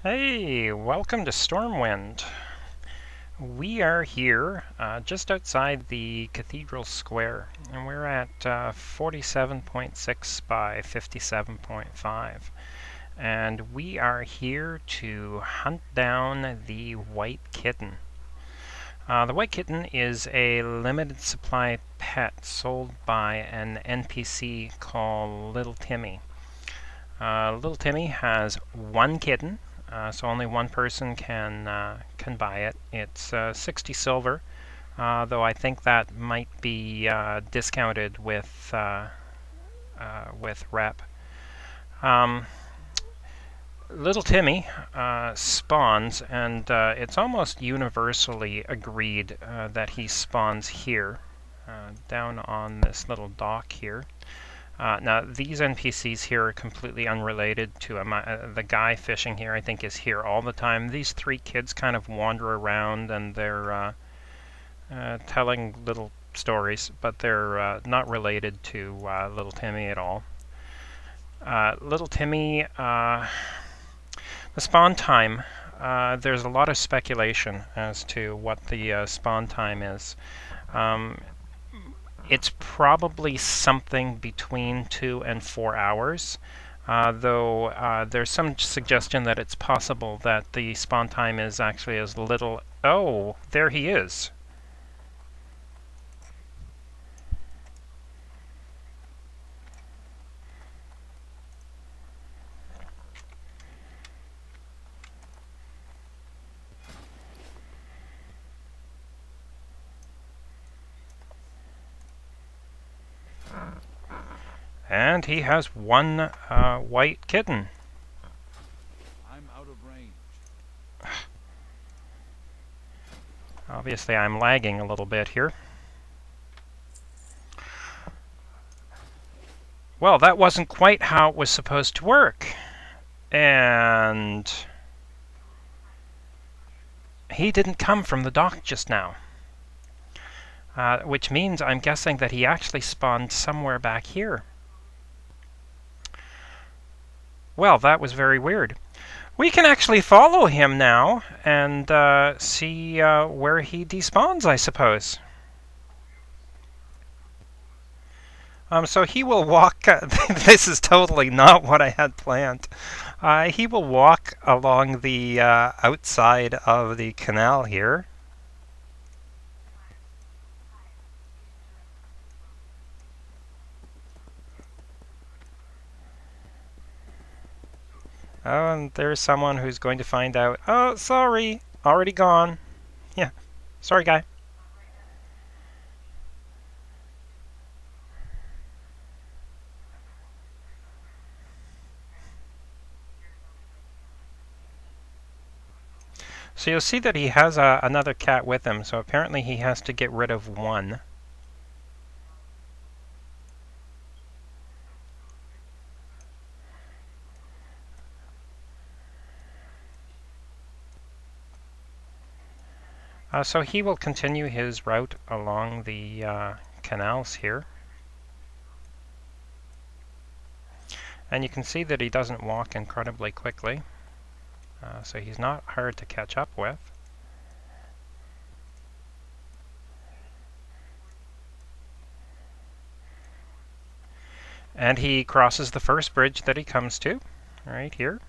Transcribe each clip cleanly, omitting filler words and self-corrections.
Hey, welcome to Stormwind. We are here just outside the Cathedral Square, and we're at 47.6 by 57.5. And we are here to hunt down the White Kitten. The White Kitten is a limited supply pet sold by an NPC called Lil Timmy. Lil Timmy has one kitten, so only one person can buy it. It's 60 silver, though I think that might be discounted with rep. Um, Little Timmy spawns, and it's almost universally agreed that he spawns here, down on this little dock here. Now, these NPCs here are completely unrelated to him. The guy fishing here, I think, is here all the time. These three kids kind of wander around, and they're telling little stories, but they're not related to Little Timmy at all. Little Timmy, the spawn time, there's a lot of speculation as to what the spawn time is. Um, It's probably something between 2 and 4 hours, though there's some suggestion that it's possible that the spawn time is actually as little. Oh, there he is. And he has one white kitten. I'm out of range. Obviously, I'm lagging a little bit here. Well, that wasn't quite how it was supposed to work. And he didn't come from the dock just now. Which means I'm guessing that he actually spawned somewhere back here. Well, that was very weird. We can actually follow him now and see where he despawns, I suppose. So he will walk. This is totally not what I had planned. He will walk along the outside of the canal here. Oh, and there's someone who's going to find out. Oh, sorry, already gone. Yeah, sorry, guy. So you'll see that he has another cat with him, so apparently he has to get rid of one. So he will continue his route along the canals here. And you can see that he doesn't walk incredibly quickly, so he's not hard to catch up with. And he crosses the first bridge that he comes to, right here.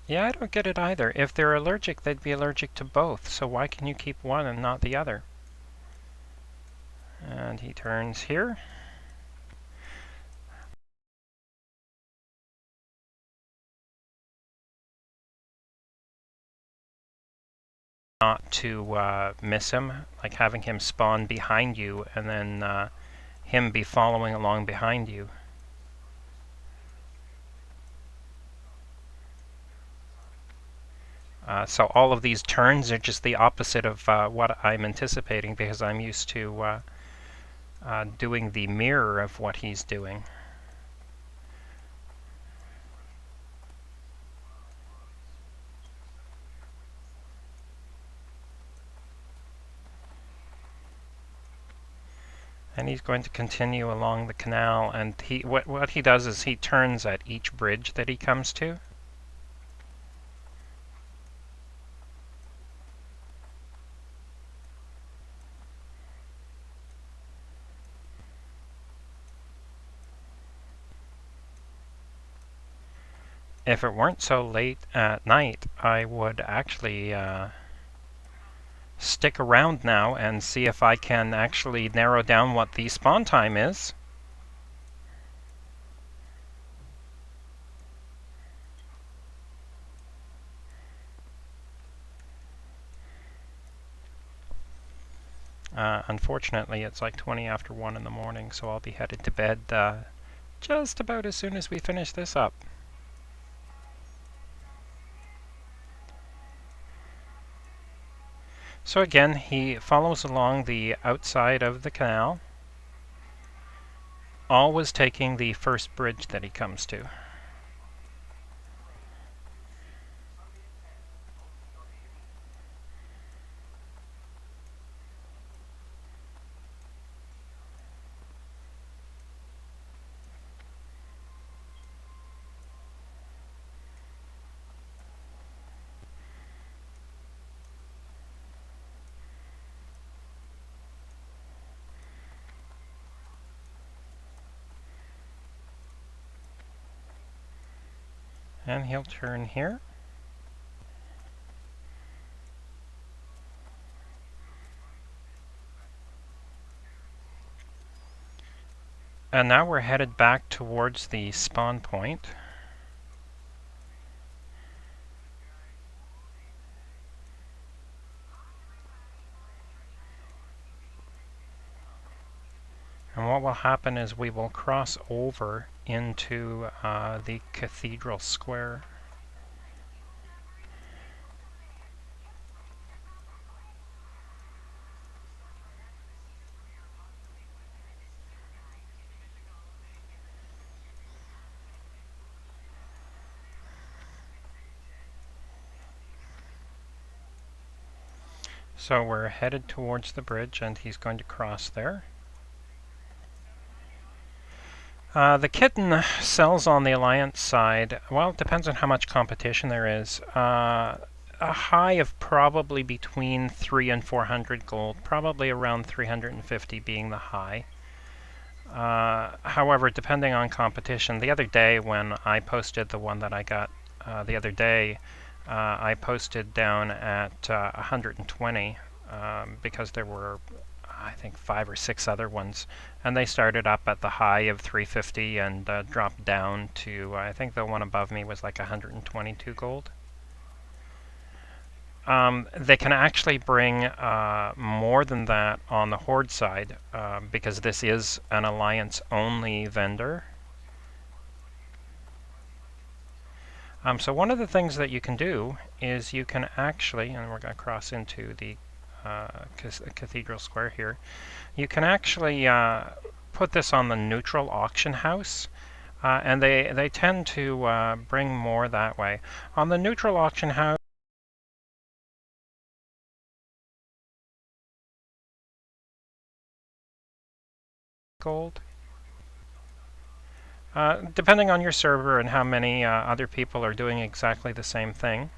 Yeah, I don't get it either. If they're allergic, they'd be allergic to both, so why can you keep one and not the other? And he turns here. Not to miss him, like having him spawn behind you and then him be following along behind you. So all of these turns are just the opposite of what I'm anticipating because I'm used to doing the mirror of what he's doing. And he's going to continue along the canal, and what he does is he turns at each bridge that he comes to. If it weren't so late at night, I would actually stick around now and see if I can actually narrow down what the spawn time is. Unfortunately, it's like 20 after 1 in the morning, so I'll be headed to bed just about as soon as we finish this up. So again, he follows along the outside of the canal, always taking the first bridge that he comes to. And he'll turn here. And now we're headed back towards the spawn point. And what will happen is we will cross over into the cathedral square. So we're headed towards the bridge, and he's going to cross there. The Kitten sells on the Alliance side. Well, it depends on how much competition there is. A high of probably between 3 and 400 gold, probably around 350 being the high. However, depending on competition, the other day when I posted the one that I got the other day, I posted down at 120 because there were, I think, 5 or 6 other ones, and they started up at the high of 350 and dropped down to, I think the one above me was like 122 gold. They can actually bring more than that on the Horde side because this is an Alliance-only vendor. So one of the things that you can do is you can actually, and we're going to cross into the Cathedral Square here, you can actually put this on the neutral auction house. And they tend to bring more that way. On the neutral auction house, gold. Depending on your server and how many other people are doing exactly the same thing.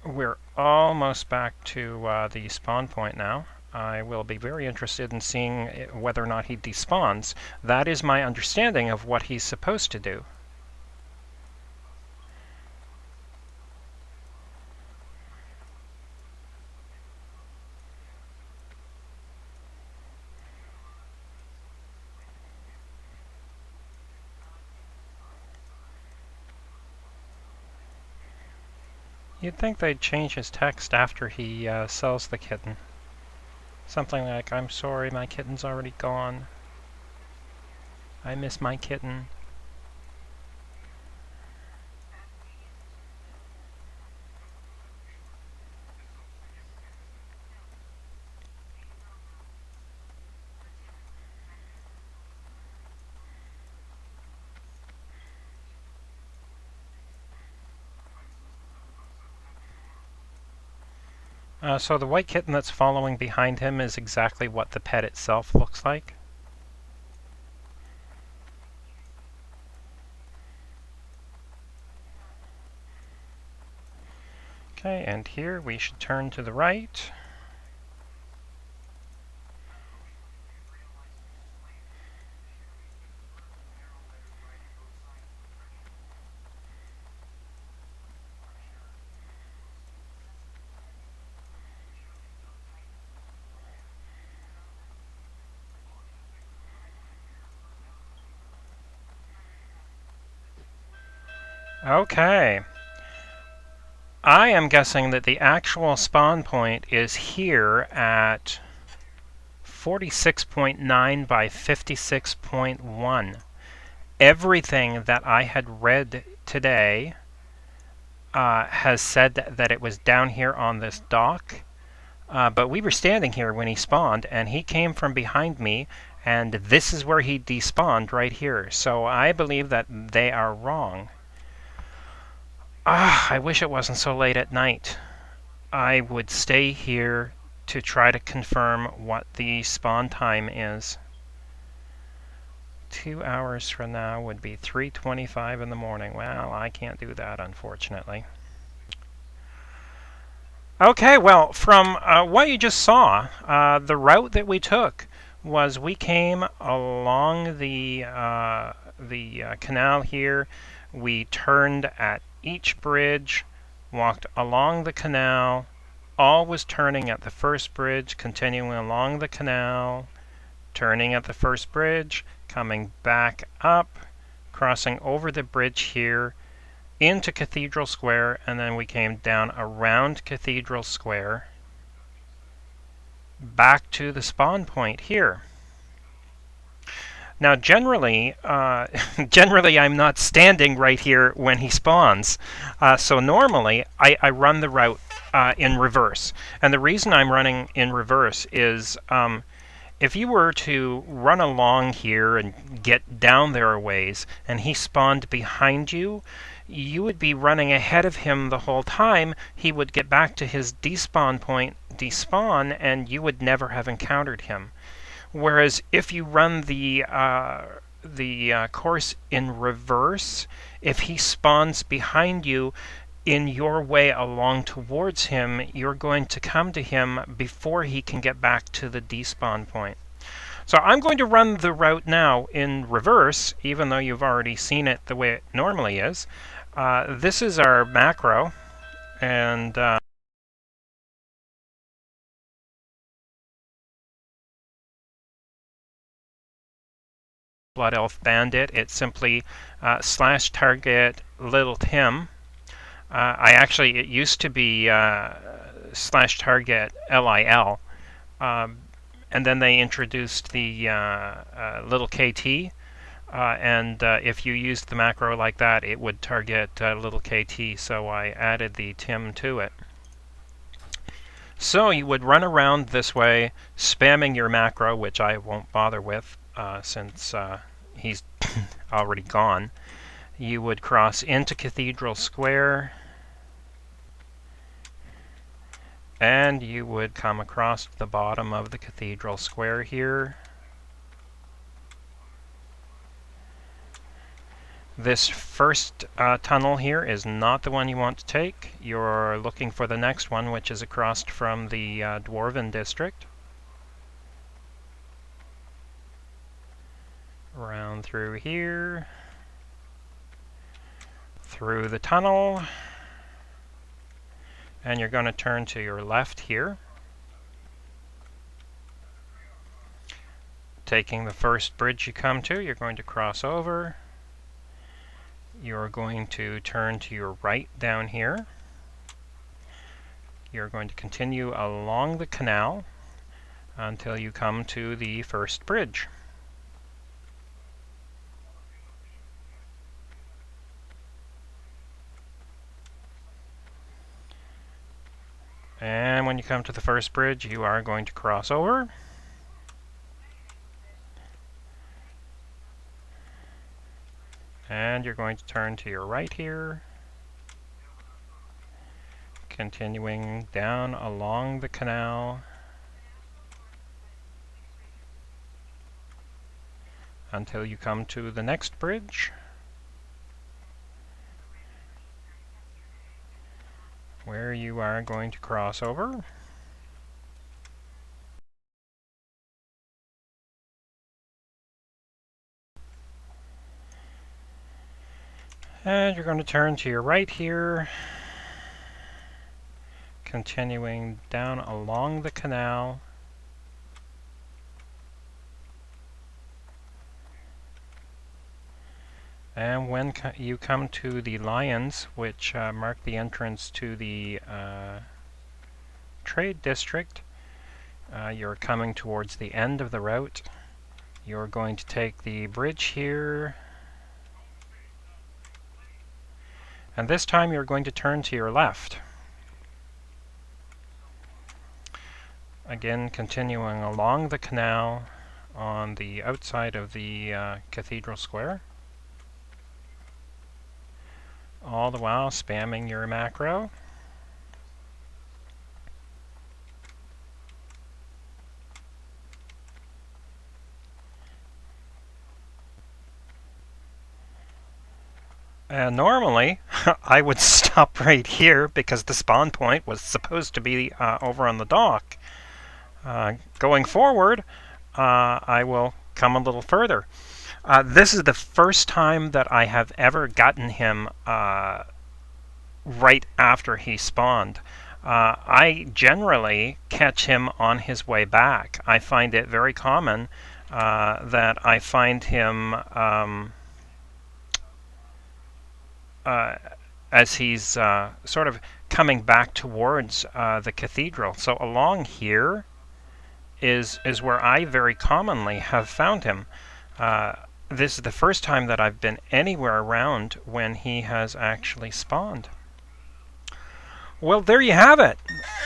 We're almost back to the spawn point now. I will be very interested in seeing whether or not he despawns. That is my understanding of what he's supposed to do. You'd think they'd change his text after he sells the kitten. Something like, "I'm sorry, my kitten's already gone. I miss my kitten." So the white kitten that's following behind him is exactly what the pet itself looks like. Okay, and here we should turn to the right. Okay. I am guessing that the actual spawn point is here at 46.9 by 56.1. Everything that I had read today has said that it was down here on this dock. But we were standing here when he spawned, and he came from behind me, and this is where he despawned right here. So I believe that they are wrong. I wish it wasn't so late at night. I would stay here to try to confirm what the spawn time is. 2 hours from now would be 3:25 in the morning. Well, I can't do that, unfortunately. Okay, well, from what you just saw, the route that we took was we came along the canal here. We turned at each bridge, walked along the canal, always turning at the first bridge, continuing along the canal, turning at the first bridge, coming back up, crossing over the bridge here, into Cathedral Square, and then we came down around Cathedral Square, back to the spawn point here. Now, generally, generally I'm not standing right here when he spawns. So normally, I run the route in reverse. And the reason I'm running in reverse is if you were to run along here and get down there a ways, and he spawned behind you, you would be running ahead of him the whole time. He would get back to his despawn point, despawn, and you would never have encountered him. Whereas if you run the course in reverse, if he spawns behind you, in your way along towards him, you're going to come to him before he can get back to the despawn point. So I'm going to run the route now in reverse, even though you've already seen it the way it normally is. This is our macro, and Blood Elf Bandit. It's simply slash target Lil Tim. It used to be slash target LIL, and then they introduced the little KT. And if you used the macro like that, it would target little KT, so I added the Tim to it. So you would run around this way, spamming your macro, which I won't bother with since he's already gone. You would cross into Cathedral Square, and you would come across the bottom of the Cathedral Square here. This first tunnel here is not the one you want to take. You're looking for the next one, which is across from the Dwarven District. Around through here. Through the tunnel. And you're going to turn to your left here. Taking the first bridge you come to, you're going to cross over. You're going to turn to your right down here. You're going to continue along the canal until you come to the first bridge. And when you come to the first bridge, you are going to cross over. And you're going to turn to your right here. Continuing down along the canal until you come to the next bridge, where you are going to cross over. And you're going to turn to your right here, continuing down along the canal. And when you come to the lions, which mark the entrance to the trade district, you're coming towards the end of the route. You're going to take the bridge here, and this time you're going to turn to your left. Again, continuing along the canal on the outside of the Cathedral Square. All the while spamming your macro. And normally, I would stop right here because the spawn point was supposed to be over on the dock. Going forward, I will come a little further. This is the first time that I have ever gotten him right after he spawned. I generally catch him on his way back. I find it very common that I find him as he's sort of coming back towards the cathedral. So along here is where I very commonly have found him. This is the first time that I've been anywhere around when he has actually spawned. Well, there you have it.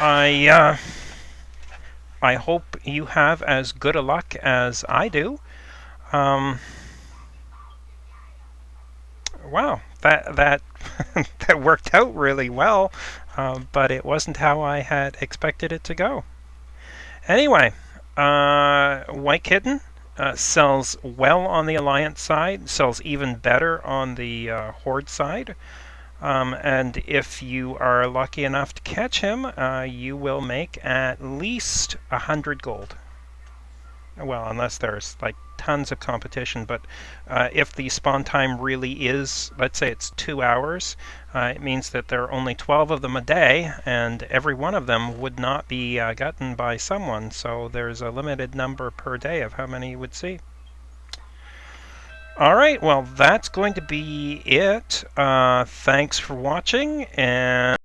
I hope you have as good a luck as I do. Wow, that that worked out really well, but it wasn't how I had expected it to go. Anyway, White Kitten sells well on the Alliance side, sells even better on the Horde side. And if you are lucky enough to catch him, you will make at least 100 gold. Well, unless there's like tons of competition, but if the spawn time really is, let's say it's 2 hours, it means that there are only 12 of them a day, and every one of them would not be gotten by someone, so there's a limited number per day of how many you would see. Alright, well that's going to be it. Thanks for watching, and